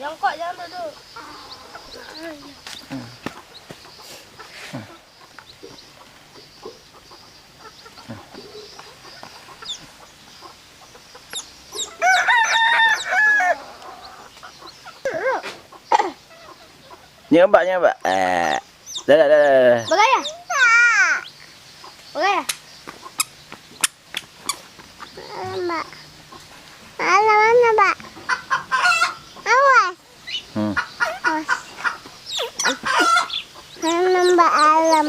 Jongkok, jangan duduk. Nyoba. Dah. Bergaya? Bergaya? Mbak. Mana, Mbak? Awas. Awas. Mana, Mbak Alam?